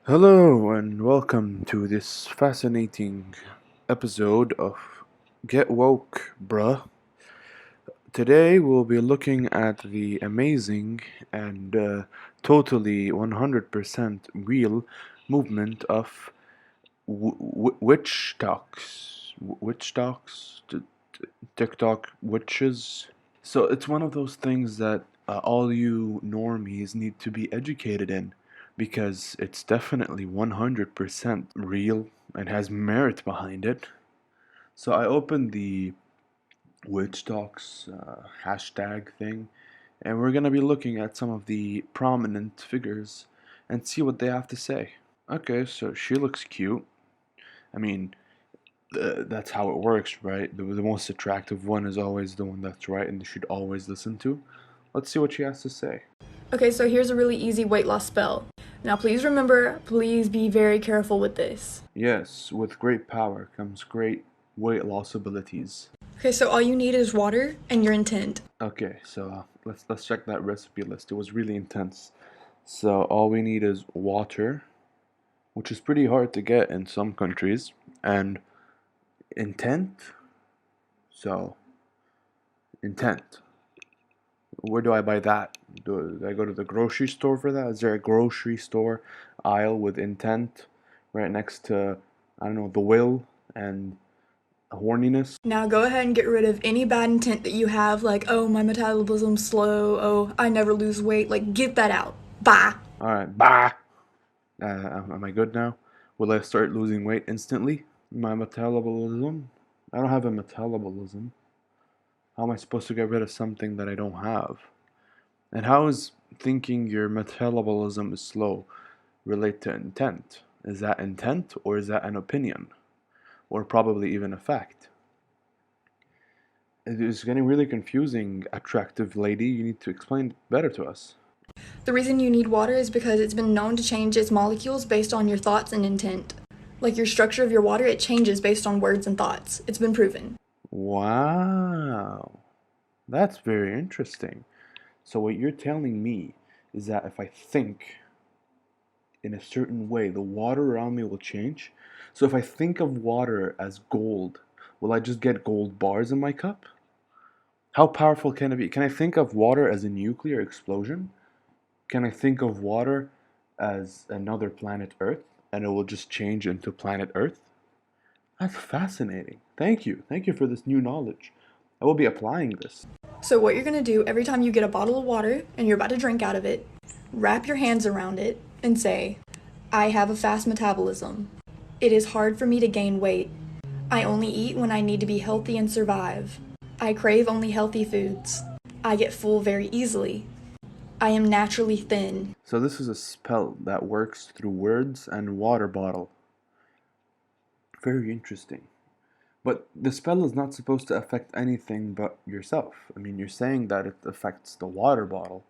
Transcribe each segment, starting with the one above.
Hello and welcome to this fascinating episode of Get Woke, bruh. Today we'll be looking at the amazing and totally 100% real movement of witch talks. Witch talks? TikTok witches? So it's one of those things that all you normies need to be educated in because it's definitely 100% real and has merit behind it. So I opened the Witch Talks hashtag thing, and we're gonna be looking at some of the prominent figures and see what they have to say. Okay, so she looks cute. I mean, that's how it works, right? The most attractive one is always the one that's right and you should always listen to. Let's see what she has to say. Okay, so here's a really easy weight loss spell. Now please remember, please be very careful with this. Yes, with great power comes great weight loss abilities. Okay, so all you need is water and your intent. Okay, so let's check that recipe list. It was really intense. So all we need is water, which is pretty hard to get in some countries, and intent. So intent. Where do I buy that? Do I go to the grocery store for that? Is there a grocery store aisle with intent right next to, I don't know, the will and horniness? Now go ahead and get rid of any bad intent that you have, like, oh, my metabolism's slow, oh, I never lose weight. Like, get that out. Bye. Alright, bah! Am I good now? Will I start losing weight instantly? My metabolism? I don't have a metabolism. How am I supposed to get rid of something that I don't have? And how is thinking your metabolism is slow relate to intent? Is that intent or is that an opinion? Or probably even a fact? It is getting really confusing, attractive lady. You need to explain it better to us. The reason you need water is because it's been known to change its molecules based on your thoughts and intent. Like your structure of your water, it changes based on words and thoughts. It's been proven. Wow. That's very interesting. So what you're telling me is that if I think in a certain way, the water around me will change. So if I think of water as gold, will I just get gold bars in my cup? How powerful can it be? Can I think of water as a nuclear explosion? Can I think of water as another planet Earth and it will just change into planet Earth? That's fascinating. Thank you. Thank you for this new knowledge. I will be applying this. So what you're gonna do every time you get a bottle of water and you're about to drink out of it, wrap your hands around it and say, I have a fast metabolism. It is hard for me to gain weight. I only eat when I need to be healthy and survive. I crave only healthy foods. I get full very easily. I am naturally thin. So this is a spell that works through words and water bottle. Very interesting. But the spell is not supposed to affect anything but yourself. I mean, you're saying that it affects the water bottle,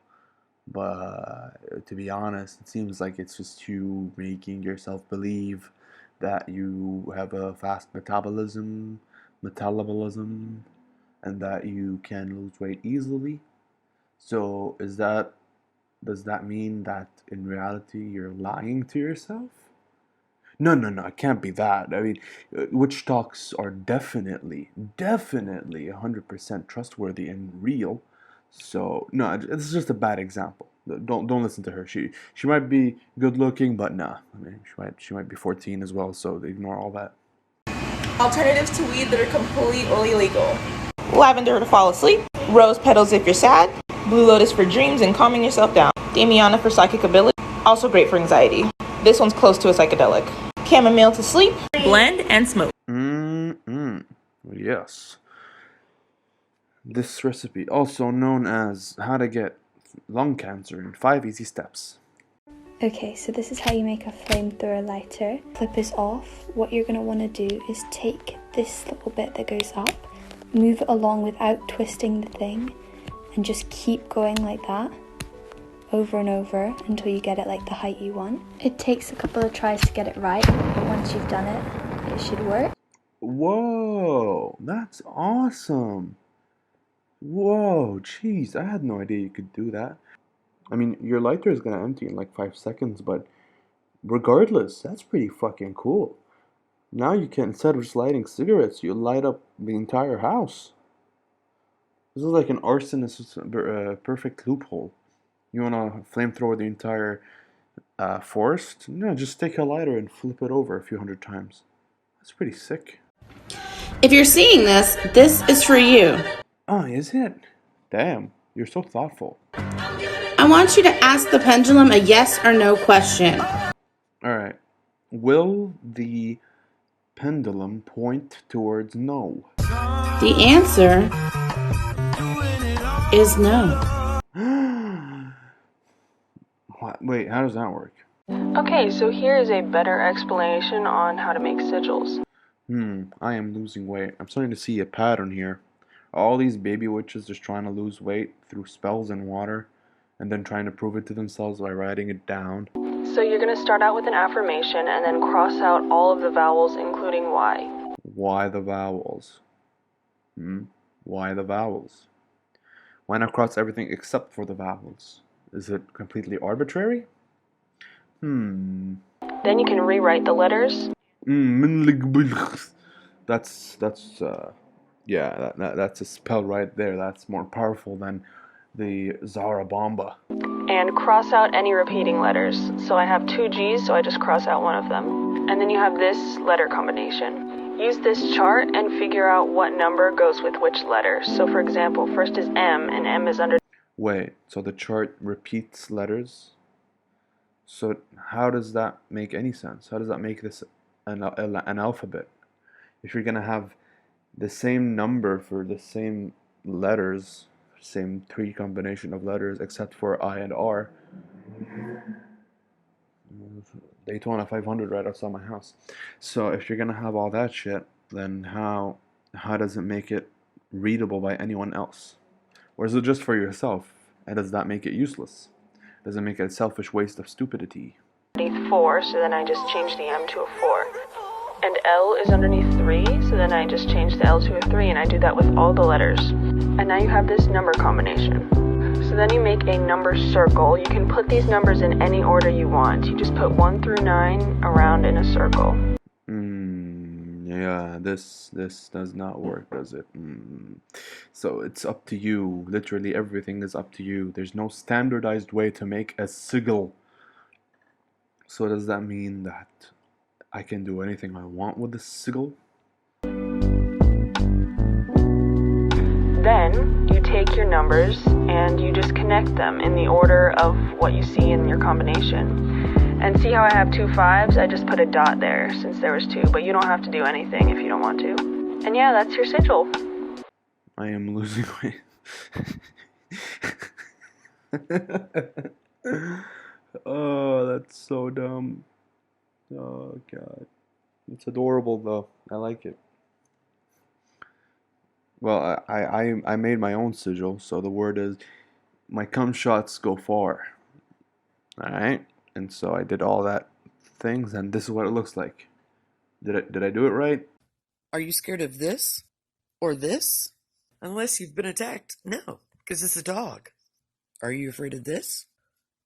but to be honest, it seems like it's just you making yourself believe that you have a fast metabolism, and that you can lose weight easily. So does that mean that in reality you're lying to yourself? No, no, no, it can't be that. I mean, witch talks are definitely 100% trustworthy and real. So, no, this is just a bad example. Don't listen to her. She might be good looking, but nah. I mean, she might be 14 as well, so ignore all that. Alternatives to weed that are completely illegal: lavender to fall asleep, rose petals if you're sad, blue lotus for dreams and calming yourself down, damiana for psychic ability, also great for anxiety. This one's close to a psychedelic. Chamomile to sleep, blend and smoke. Yes. This recipe, also known as how to get lung cancer in 5 easy steps. Okay, so this is how you make a flamethrower lighter. Clip is off. What you're going to want to do is take this little bit that goes up, move it along without twisting the thing, and just keep going like that over and over until you get it like the height you want. It takes a couple of tries to get it right, but once you've done it, it should work. Whoa, that's awesome. Whoa, jeez, I had no idea you could do that. I mean, your lighter is gonna empty in like 5 seconds, but Regardless, that's pretty fucking cool. Now you can, instead of just lighting cigarettes, you light up the entire house. This is like an arsonist's perfect loophole. You wanna flamethrower the entire forest? No, just take a lighter and flip it over a few hundred times. That's pretty sick. If you're seeing this, this is for you. Oh, is it? Damn, you're so thoughtful. I want you to ask the pendulum a yes or no question. Alright. Will the pendulum point towards no? The answer is no. What? Wait, how does that work? Okay, so here is a better explanation on how to make sigils. I am losing weight. I'm starting to see a pattern here. All these baby witches just trying to lose weight through spells and water, and then trying to prove it to themselves by writing it down. So you're going to start out with an affirmation and then cross out all of the vowels, including Y. Why the vowels? Why the vowels? Why not cross everything except for the vowels? Is it completely arbitrary? Then you can rewrite the letters. That's a spell right there. That's more powerful than the Zarabamba. And cross out any repeating letters. So I have two G's, so I just cross out one of them. And then you have this letter combination. Use this chart and figure out what number goes with which letter. So for example, first is M, and M is under... Wait, so the chart repeats letters? So how does that make any sense? How does that make this an alphabet? If you're gonna have the same number for the same letters, same three combination of letters except for I and R. Daytona 500 right outside my house. So if you're gonna have all that shit, then how does it make it readable by anyone else? Or is it just for yourself? And does that make it useless? Does it make it a selfish waste of stupidity? 4, so then I just change the M to a 4. And L is underneath 3, so then I just change the L to a 3, and I do that with all the letters. And now you have this number combination. So then you make a number circle. You can put these numbers in any order you want. You just put 1 through 9 around in a circle. Yeah, this does not work, does it? So it's up to you. Literally everything is up to you. There's no standardized way to make a sigil. So does that mean that I can do anything I want with the sigil? Then you take your numbers and you just connect them in the order of what you see in your combination. And see how I have 2 5s? I just put a dot there since there was 2, but you don't have to do anything if you don't want to. And yeah, that's your sigil. I am losing weight. Oh, that's so dumb. Oh god. It's adorable though. I like it. Well, I made my own sigil, so the word is my cum shots go far. Alright? And so I did all that things and this is what it looks like. Did I do it right? Are you scared of this? Or this? Unless you've been attacked. No, because it's a dog. Are you afraid of this?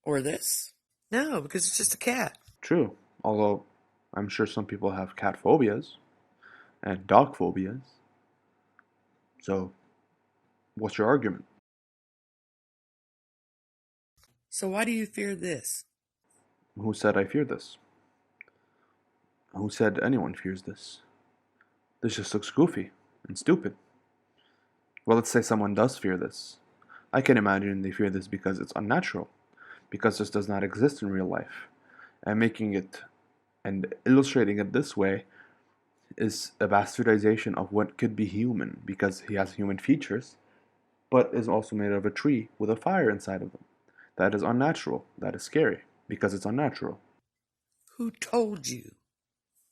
Or this? No, because it's just a cat. True. Although I'm sure some people have cat phobias and dog phobias. So what's your argument? So why do you fear this? Who said I fear this? Who said anyone fears this? This just looks goofy and stupid. Well, let's say someone does fear this. I can imagine they fear this because it's unnatural, because this does not exist in real life. And making it and illustrating it this way is a bastardization of what could be human, because he has human features, but is also made of a tree with a fire inside of them. That is unnatural. That is scary, because it's unnatural. Who told you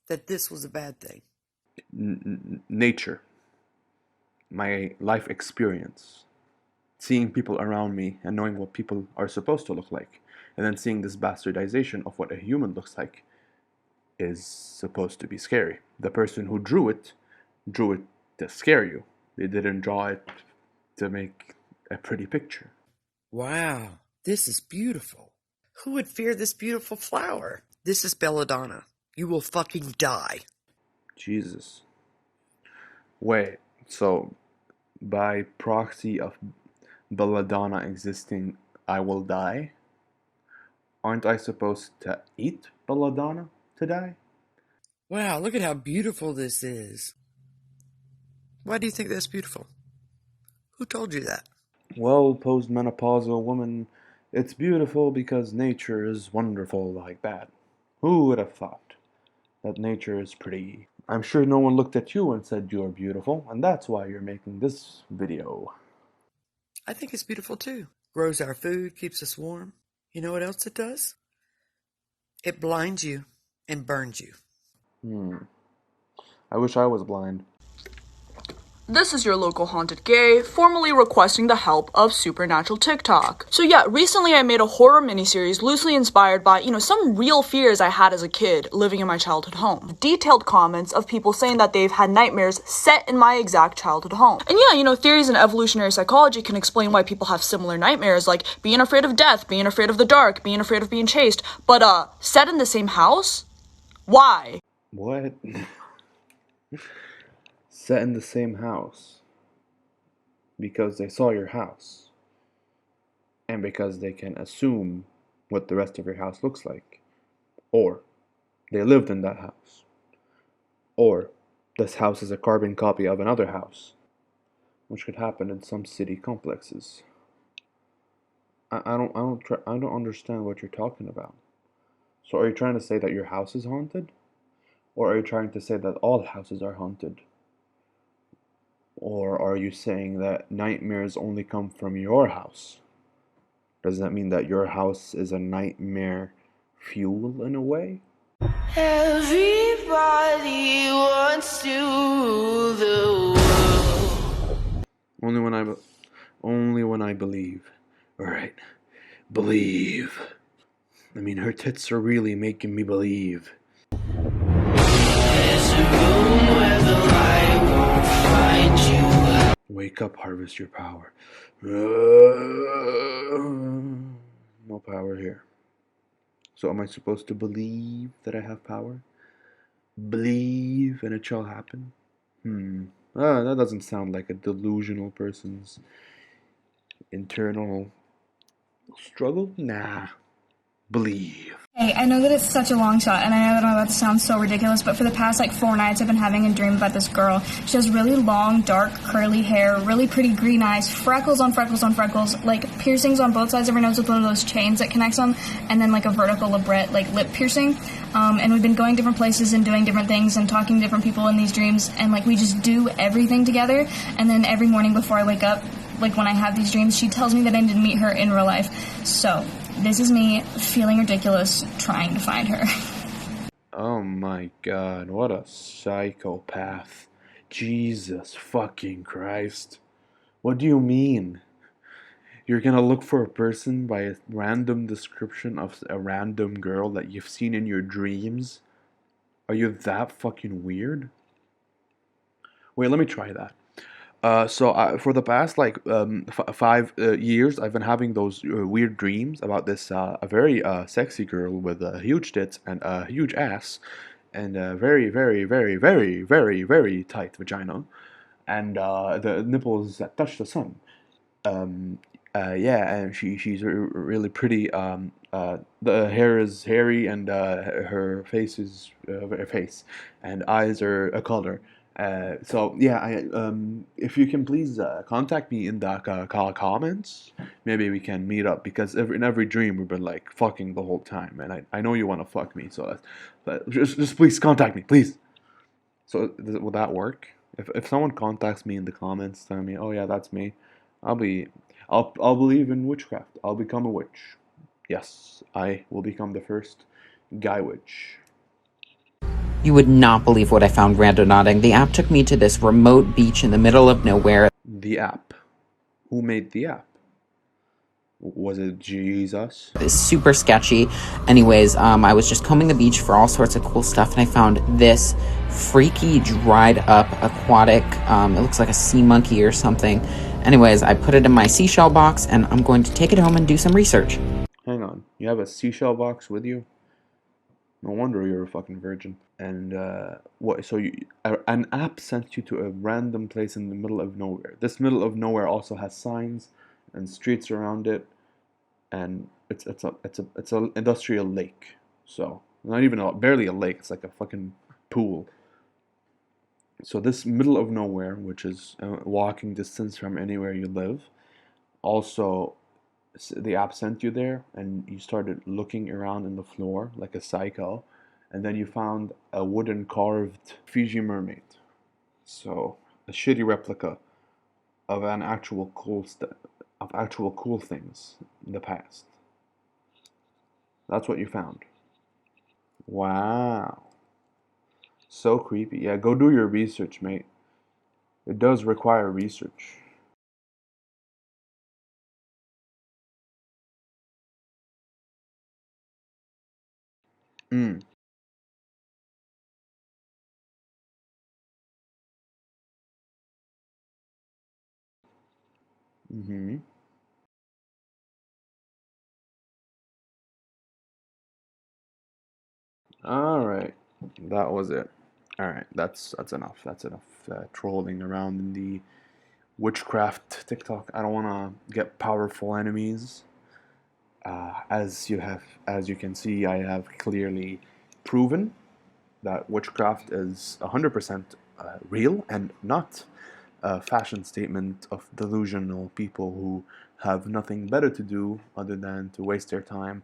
that this was a bad thing? Nature. My life experience. Seeing people around me and knowing what people are supposed to look like. And then seeing this bastardization of what a human looks like is supposed to be scary. The person who drew it to scare you. They didn't draw it to make a pretty picture. Wow, this is beautiful. Who would fear this beautiful flower? This is belladonna. You will fucking die. Jesus. Wait, so by proxy of belladonna existing, I will die? Aren't I supposed to eat belladonna to die? Wow, look at how beautiful this is. Why do you think that's beautiful? Who told you that? Well, postmenopausal woman, it's beautiful because nature is wonderful like that. Who would have thought that nature is pretty? I'm sure no one looked at you and said you're beautiful, and that's why you're making this video. I think it's beautiful too. Grows our food, keeps us warm. You know what else it does? It blinds you and burns you. I wish I was blind. This is your local haunted gay, formally requesting the help of Supernatural TikTok. So yeah, recently I made a horror miniseries loosely inspired by, some real fears I had as a kid living in my childhood home. Detailed comments of people saying that they've had nightmares set in my exact childhood home. And yeah, theories in evolutionary psychology can explain why people have similar nightmares, like being afraid of death, being afraid of the dark, being afraid of being chased. But set in the same house? Why? What? Set in the same house. Because they saw your house. And because they can assume what the rest of your house looks like. Or they lived in that house. Or this house is a carbon copy of another house. Which could happen in some city complexes. I don't understand what you're talking about. So are you trying to say that your house is haunted? Or are you trying to say that all houses are haunted? Or are you saying that nightmares only come from your house? Does that mean that your house is a nightmare fuel in a way? Everybody wants to rule the world. Only when I believe. Alright. Believe. I mean, her tits are really making me believe. There's a room where the light won't find you. Wake up, harvest your power. No power here. So am I supposed to believe that I have power? Believe and it shall happen? That doesn't sound like a delusional person's internal struggle. Nah. Believe. Hey, I know that it's such a long shot, and I know that I'm about to sound so ridiculous, but for the past 4 nights I've been having a dream about this girl. She has really long, dark, curly hair, really pretty green eyes, freckles on freckles on freckles, piercings on both sides of her nose with one of those chains that connects them, and then a vertical labret, lip piercing. And we've been going different places and doing different things and talking to different people in these dreams, and we just do everything together, and then every morning before I wake up, when I have these dreams, she tells me that I need to meet her in real life. So this is me feeling ridiculous trying to find her. Oh my god, what a psychopath. Jesus fucking Christ. What do you mean? You're gonna look for a person by a random description of a random girl that you've seen in your dreams? Are you that fucking weird? Wait, let me try that. For the past 5 years, I've been having those weird dreams about this a very sexy girl with huge tits and a huge ass and a very, very, very, very, very, very tight vagina and the nipples that touch the sun. Yeah, and she's really pretty. The hair is hairy and her face is face and eyes are a color. So yeah, if you can please contact me in the comments, maybe we can meet up because in every dream we've been fucking the whole time, and I know you want to fuck me, so just please contact me, please. So will that work? If someone contacts me in the comments, telling me, oh yeah, that's me, I'll believe in witchcraft. I'll become a witch. Yes, I will become the first guy witch. You would not believe what I found randonauting. The app took me to this remote beach in the middle of nowhere. The app? Who made the app? Was it Jesus? It's super sketchy. Anyways, I was just combing the beach for all sorts of cool stuff, and I found this freaky, dried up aquatic, it looks like a sea monkey or something. Anyways, I put it in my seashell box, and I'm going to take it home and do some research. Hang on, you have a seashell box with you? No wonder you're a fucking virgin. And what? So an app sent you to a random place in the middle of nowhere. This middle of nowhere also has signs and streets around it, and it's a industrial lake. So not even barely a lake. It's like a fucking pool. So this middle of nowhere, which is walking distance from anywhere you live, also the app sent you there, and you started looking around in the floor like a psycho, and then you found a wooden carved Fiji mermaid. So a shitty replica of an actual of actual cool things in the past. That's what you found. Wow. So creepy. Yeah, go do your research, mate. It does require research. Mm. Mm-hmm. All right. That was it. All right. That's enough. That's enough trolling around in the witchcraft TikTok. I don't want to get powerful enemies. As you can see, I have clearly proven that witchcraft is 100% real and not a fashion statement of delusional people who have nothing better to do other than to waste their time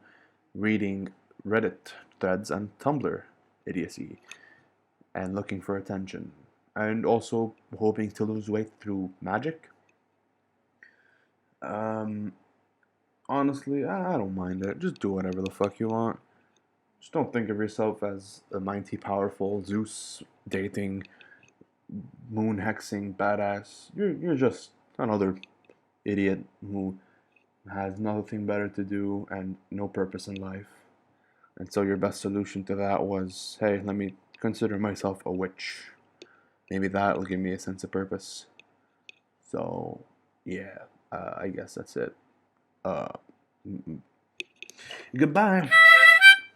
reading Reddit threads and Tumblr idiocy and looking for attention and also hoping to lose weight through magic. Um, Honestly, I don't mind it. Just do whatever the fuck you want. Just don't think of yourself as a mighty powerful Zeus dating moon hexing badass. You're just another idiot who has nothing better to do and no purpose in life. And so your best solution to that was, hey, let me consider myself a witch. Maybe that'll give me a sense of purpose. So, yeah, I guess that's it. Uh, Goodbye.